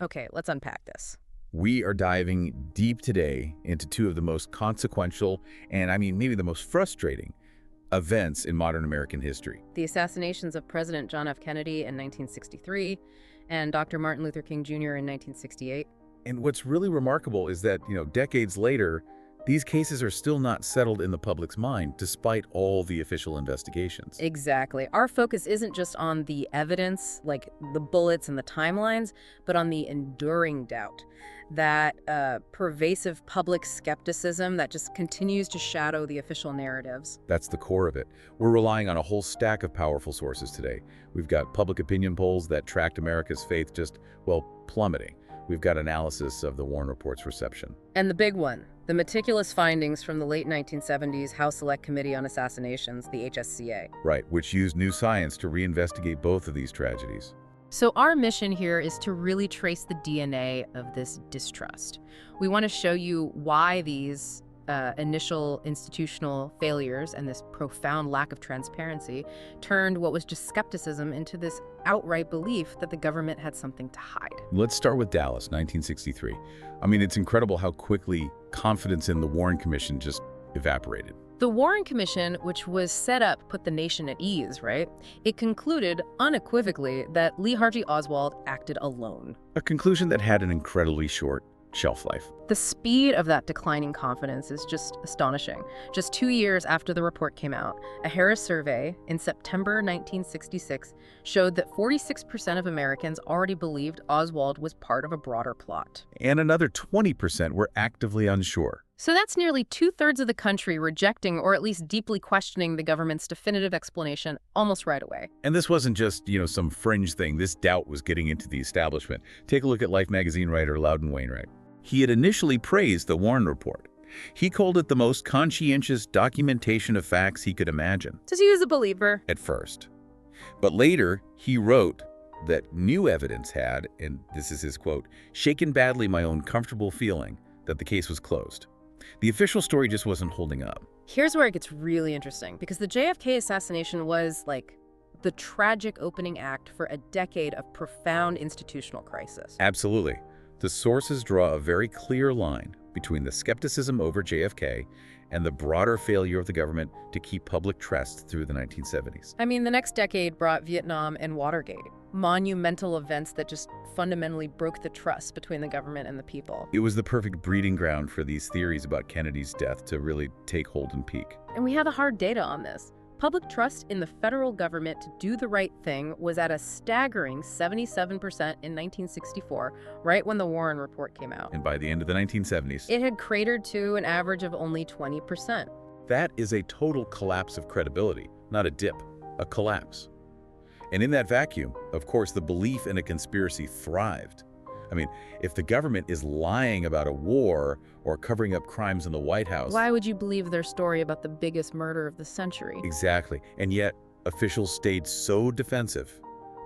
Okay, let's unpack this. We are diving deep today into two of the most consequential and, maybe the most frustrating events in modern American history. The assassinations of President John F. Kennedy in 1963 and Dr. Martin Luther King Jr. in 1968. And what's really remarkable is that, decades later, these cases are still not settled in the public's mind, despite all the official investigations. Exactly. Our focus isn't just on the evidence, like the bullets and the timelines, but on the enduring doubt, that pervasive public skepticism that just continues to shadow the official narratives. That's the core of it. We're relying on a whole stack of powerful sources today. We've got public opinion polls that tracked America's faith just, plummeting. We've got analysis of the Warren Report's reception. And the big one, the meticulous findings from the late 1970s House Select Committee on Assassinations, the HSCA. Right, which used new science to reinvestigate both of these tragedies. So our mission here is to really trace the DNA of this distrust. We want to show you why these initial institutional failures and this profound lack of transparency turned what was just skepticism into this outright belief that the government had something to hide. Let's start with Dallas, 1963. It's incredible how quickly confidence in the Warren Commission just evaporated. The Warren Commission, which was set up, put the nation at ease, right? It concluded unequivocally that Lee Harvey Oswald acted alone. A conclusion that had an incredibly short shelf life. The speed of that declining confidence is just astonishing. Just 2 years after the report came out, a Harris survey in September 1966 showed that 46% of Americans already believed Oswald was part of a broader plot. And another 20% were actively unsure. So that's nearly 2/3 of the country rejecting or at least deeply questioning the government's definitive explanation almost right away. And this wasn't just, some fringe thing. This doubt was getting into the establishment. Take a look at Life magazine writer Loudon Wainwright. He had initially praised the Warren Report. He called it the most conscientious documentation of facts he could imagine. Does he was a believer? At first. But later, he wrote that new evidence had, and this is his quote, shaken badly my own comfortable feeling that the case was closed. The official story just wasn't holding up. Here's where it gets really interesting, because the JFK assassination was like the tragic opening act for a decade of profound institutional crisis. Absolutely. The sources draw a very clear line between the skepticism over JFK and the broader failure of the government to keep public trust through the 1970s. The next decade brought Vietnam and Watergate, monumental events that just fundamentally broke the trust between the government and the people. It was the perfect breeding ground for these theories about Kennedy's death to really take hold and peak. And we have the hard data on this. Public trust in the federal government to do the right thing was at a staggering 77% in 1964, right when the Warren Report came out. And by the end of the 1970s, it had cratered to an average of only 20%. That is a total collapse of credibility, not a dip, a collapse. And in that vacuum, of course, the belief in a conspiracy thrived. If the government is lying about a war or covering up crimes in the White House... why would you believe their story about the biggest murder of the century? Exactly. And yet, officials stayed so defensive.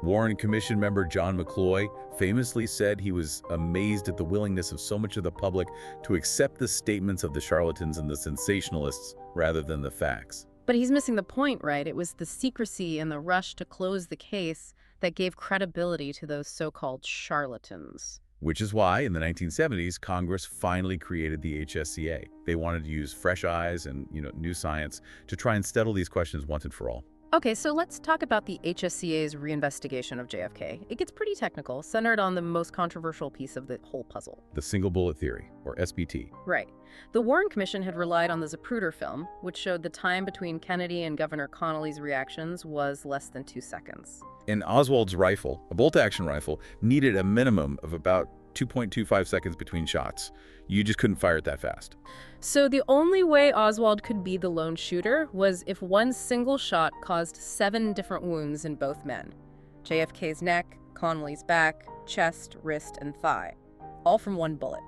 Warren Commission member John McCloy famously said he was amazed at the willingness of so much of the public to accept the statements of the charlatans and the sensationalists rather than the facts. But he's missing the point, right? It was the secrecy and the rush to close the case that gave credibility to those so-called charlatans. Which is why, in the 1970s, Congress finally created the HSCA. They wanted to use fresh eyes and, new science to try and settle these questions once and for all. Okay, so let's talk about the HSCA's reinvestigation of JFK. It gets pretty technical, centered on the most controversial piece of the whole puzzle. The single bullet theory, or SBT. Right. The Warren Commission had relied on the Zapruder film, which showed the time between Kennedy and Governor Connolly's reactions was less than 2 seconds. And Oswald's rifle, a bolt-action rifle, needed a minimum of about 2.25 seconds between shots. You just couldn't fire it that fast. So the only way Oswald could be the lone shooter was if one single shot caused 7 different wounds in both men. JFK's neck, Connolly's back, chest, wrist, and thigh. All from one bullet.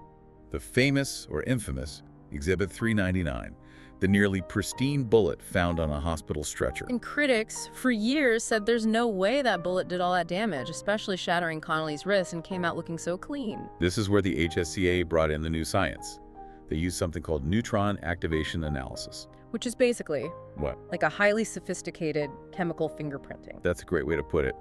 The famous, or infamous, Exhibit 399, the nearly pristine bullet found on a hospital stretcher. And critics, for years, said there's no way that bullet did all that damage, especially shattering Connolly's wrist, and came out looking so clean. This is where the HSCA brought in the new science. They used something called neutron activation analysis. Which is basically... what? Like a highly sophisticated chemical fingerprinting. That's a great way to put it.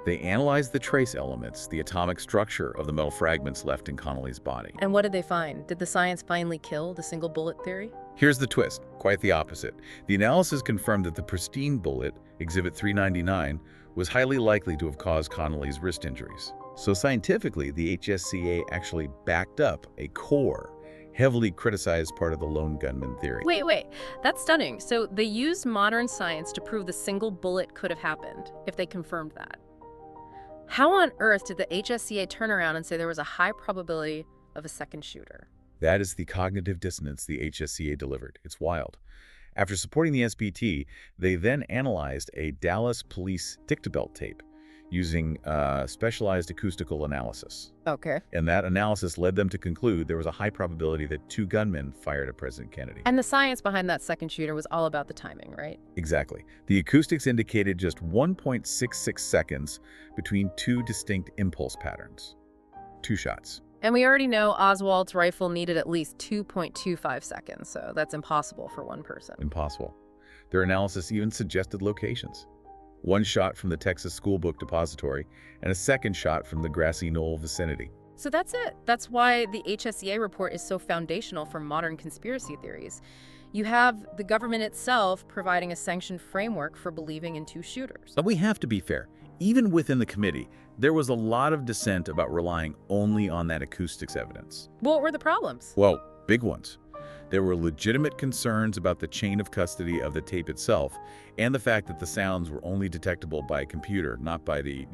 They analyzed the trace elements, the atomic structure of the metal fragments left in Connolly's body. And what did they find? Did the science finally kill the single bullet theory? Here's the twist, quite the opposite. The analysis confirmed that the pristine bullet, Exhibit 399, was highly likely to have caused Connolly's wrist injuries. So scientifically, the HSCA actually backed up a core, heavily criticized part of the lone gunman theory. Wait, that's stunning. So they used modern science to prove the single bullet could have happened, if they confirmed that. How on earth did the HSCA turn around and say there was a high probability of a second shooter? That is the cognitive dissonance the HSCA delivered. It's wild. After supporting the SBT, they then analyzed a Dallas police dictabelt tape using specialized acoustical analysis. Okay. And that analysis led them to conclude there was a high probability that two gunmen fired at President Kennedy. And the science behind that second shooter was all about the timing, right? Exactly. The acoustics indicated just 1.66 seconds between two distinct impulse patterns. Two shots. And we already know Oswald's rifle needed at least 2.25 seconds, so that's impossible for one person. Impossible. Their analysis even suggested locations. One shot from the Texas schoolbook depository, and a second shot from the grassy knoll vicinity. So that's it. That's why the HSCA report is so foundational for modern conspiracy theories. You have the government itself providing a sanctioned framework for believing in two shooters. But we have to be fair. Even within the committee, there was a lot of dissent about relying only on that acoustics evidence. What were the problems? Well, big ones. There were legitimate concerns about the chain of custody of the tape itself and the fact that the sounds were only detectable by a computer, not by the,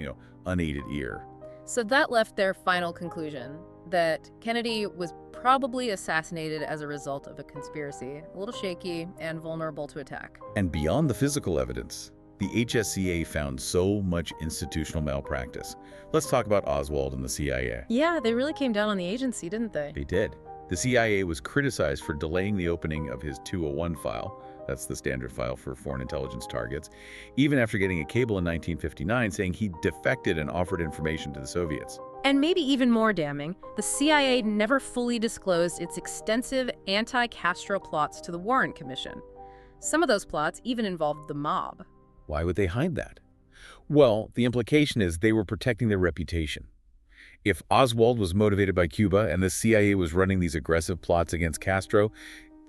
unaided ear. So that left their final conclusion that Kennedy was probably assassinated as a result of a conspiracy, a little shaky and vulnerable to attack. And beyond the physical evidence, the HSCA found so much institutional malpractice. Let's talk about Oswald and the CIA. Yeah, they really came down on the agency, didn't they? They did. The CIA was criticized for delaying the opening of his 201 file, that's the standard file for foreign intelligence targets, even after getting a cable in 1959 saying he defected and offered information to the Soviets. And maybe even more damning, the CIA never fully disclosed its extensive anti-Castro plots to the Warren Commission. Some of those plots even involved the mob. Why would they hide that? Well, the implication is they were protecting their reputation. If Oswald was motivated by Cuba and the CIA was running these aggressive plots against Castro,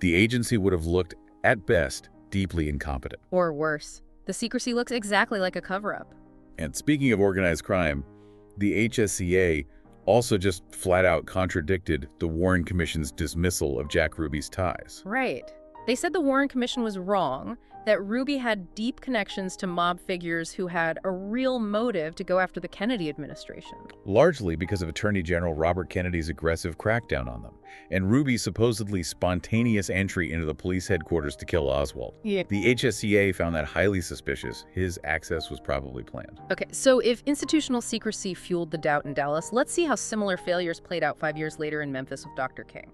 the agency would have looked, at best, deeply incompetent. Or worse, the secrecy looks exactly like a cover-up. And speaking of organized crime, the HSCA also just flat out contradicted the Warren Commission's dismissal of Jack Ruby's ties. Right. They said the Warren Commission was wrong, that Ruby had deep connections to mob figures who had a real motive to go after the Kennedy administration. Largely because of Attorney General Robert Kennedy's aggressive crackdown on them, and Ruby's supposedly spontaneous entry into the police headquarters to kill Oswald. Yeah. The HSCA found that highly suspicious. His access was probably planned. Okay, so if institutional secrecy fueled the doubt in Dallas, let's see how similar failures played out 5 years later in Memphis with Dr. King.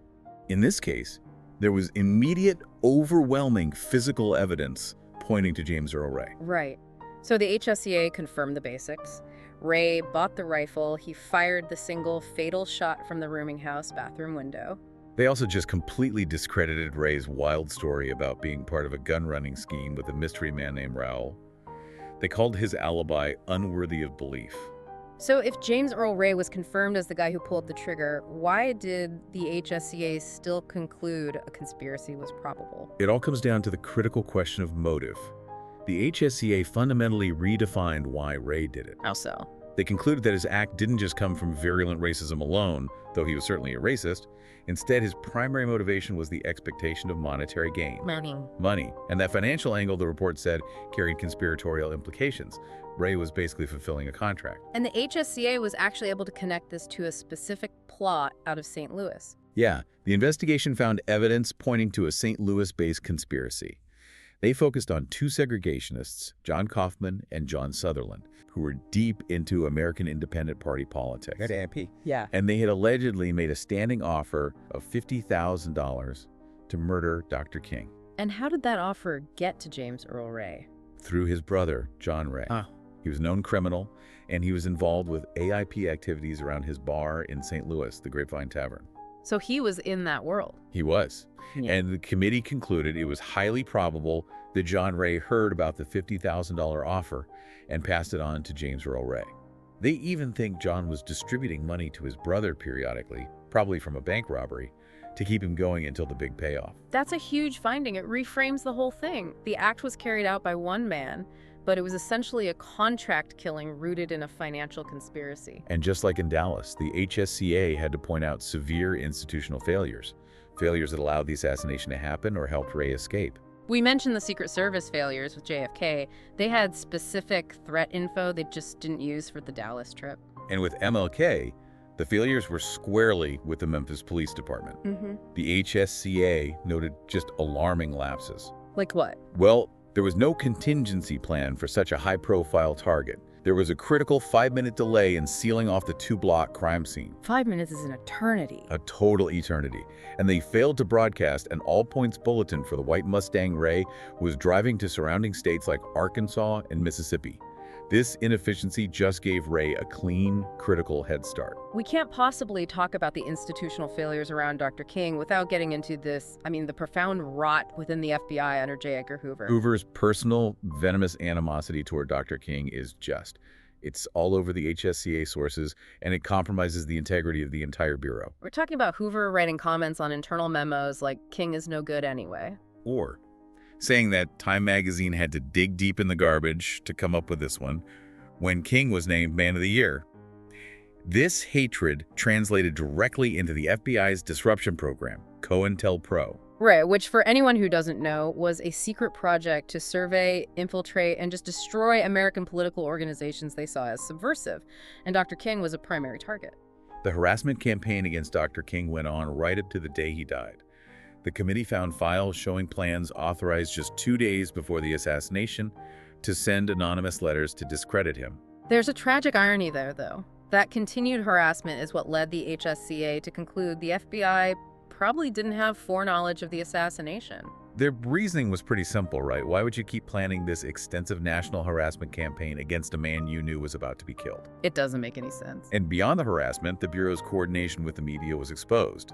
In this case, there was immediate, overwhelming physical evidence pointing to James Earl Ray. Right. So the HSCA confirmed the basics. Ray bought the rifle. He fired the single fatal shot from the rooming house bathroom window. They also just completely discredited Ray's wild story about being part of a gun-running scheme with a mystery man named Raoul. They called his alibi unworthy of belief. So if James Earl Ray was confirmed as the guy who pulled the trigger, why did the HSCA still conclude a conspiracy was probable? It all comes down to the critical question of motive. The HSCA fundamentally redefined why Ray did it. How so? They concluded that his act didn't just come from virulent racism alone, though he was certainly a racist. Instead, his primary motivation was the expectation of monetary gain. Money. And that financial angle, the report said, carried conspiratorial implications. Ray was basically fulfilling a contract. And the HSCA was actually able to connect this to a specific plot out of St. Louis. Yeah, the investigation found evidence pointing to a St. Louis-based conspiracy. They focused on two segregationists, John Kaufman and John Sutherland, who were deep into American Independent Party politics. Good AMP. Yeah. And they had allegedly made a standing offer of $50,000 to murder Dr. King. And how did that offer get to James Earl Ray? Through his brother, John Ray. He was a known criminal, and he was involved with AIP activities around his bar in St. Louis, the Grapevine Tavern. So he was in that world. He was. Yeah. And the committee concluded it was highly probable that John Ray heard about the $50,000 offer and passed it on to James Earl Ray. They even think John was distributing money to his brother periodically, probably from a bank robbery, to keep him going until the big payoff. That's a huge finding. It reframes the whole thing. The act was carried out by one man, but it was essentially a contract killing rooted in a financial conspiracy. And just like in Dallas, the HSCA had to point out severe institutional failures that allowed the assassination to happen or helped Ray escape. We mentioned the Secret Service failures with JFK. They had specific threat info they just didn't use for the Dallas trip. And with MLK, the failures were squarely with the Memphis Police Department. The HSCA noted just alarming lapses. Like what? Well, there was no contingency plan for such a high-profile target. There was a critical 5-minute delay in sealing off the 2-block crime scene. 5 minutes is an eternity. A total eternity. And they failed to broadcast an all-points bulletin for the white Mustang Ray who was driving to surrounding states like Arkansas and Mississippi. This inefficiency just gave Ray a clean, critical head start. We can't possibly talk about the institutional failures around Dr. King without getting into the profound rot within the FBI under J. Edgar Hoover. Hoover's personal, venomous animosity toward Dr. King is just. It's all over the HSCA sources, and it compromises the integrity of the entire bureau. We're talking about Hoover writing comments on internal memos like, King is no good anyway. Or saying that Time magazine had to dig deep in the garbage to come up with this one when King was named Man of the Year. This hatred translated directly into the FBI's disruption program, COINTELPRO. Right, which for anyone who doesn't know, was a secret project to survey, infiltrate, and just destroy American political organizations they saw as subversive. And Dr. King was a primary target. The harassment campaign against Dr. King went on right up to the day he died. The committee found files showing plans authorized just 2 days before the assassination to send anonymous letters to discredit him. There's a tragic irony there, though. That continued harassment is what led the HSCA to conclude the FBI probably didn't have foreknowledge of the assassination. Their reasoning was pretty simple, right? Why would you keep planning this extensive national harassment campaign against a man you knew was about to be killed? It doesn't make any sense. And beyond the harassment, the Bureau's coordination with the media was exposed.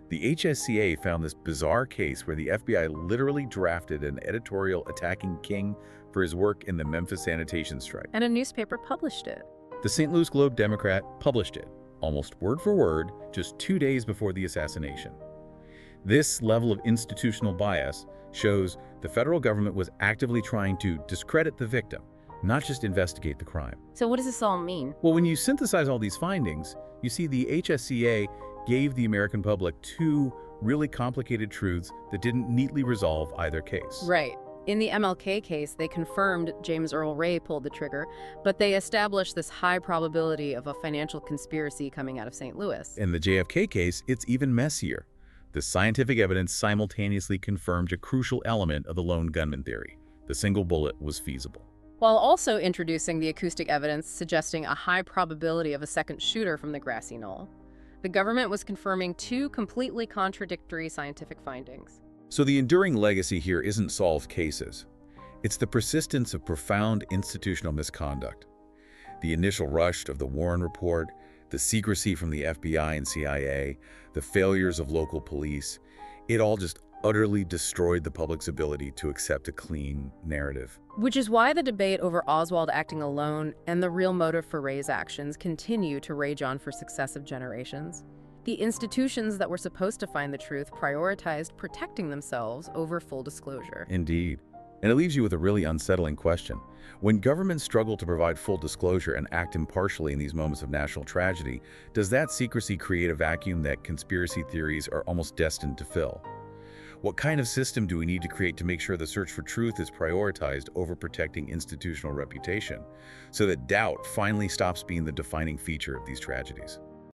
The HSCA found this bizarre case where the FBI literally drafted an editorial attacking King for his work in the Memphis sanitation strike. And a newspaper published it. The St. Louis Globe-Democrat published it, almost word for word, just 2 days before the assassination. This level of institutional bias shows the federal government was actively trying to discredit the victim, not just investigate the crime. So what does this all mean? Well, when you synthesize all these findings, you see the HSCA gave the American public 2 really complicated truths that didn't neatly resolve either case. Right. In the MLK case, they confirmed James Earl Ray pulled the trigger, but they established this high probability of a financial conspiracy coming out of St. Louis. In the JFK case, it's even messier. The scientific evidence simultaneously confirmed a crucial element of the lone gunman theory. The single bullet was feasible. While also introducing the acoustic evidence suggesting a high probability of a second shooter from the grassy knoll. The government was confirming 2 completely contradictory scientific findings. So the enduring legacy here isn't solved cases. It's the persistence of profound institutional misconduct. The initial rush of the Warren Report, the secrecy from the FBI and CIA, the failures of local police, it all just utterly destroyed the public's ability to accept a clean narrative. Which is why the debate over Oswald acting alone and the real motive for Ray's actions continue to rage on for successive generations. The institutions that were supposed to find the truth prioritized protecting themselves over full disclosure. Indeed. And it leaves you with a really unsettling question. When governments struggle to provide full disclosure and act impartially in these moments of national tragedy, does that secrecy create a vacuum that conspiracy theories are almost destined to fill? What kind of system do we need to create to make sure the search for truth is prioritized over protecting institutional reputation, so that doubt finally stops being the defining feature of these tragedies?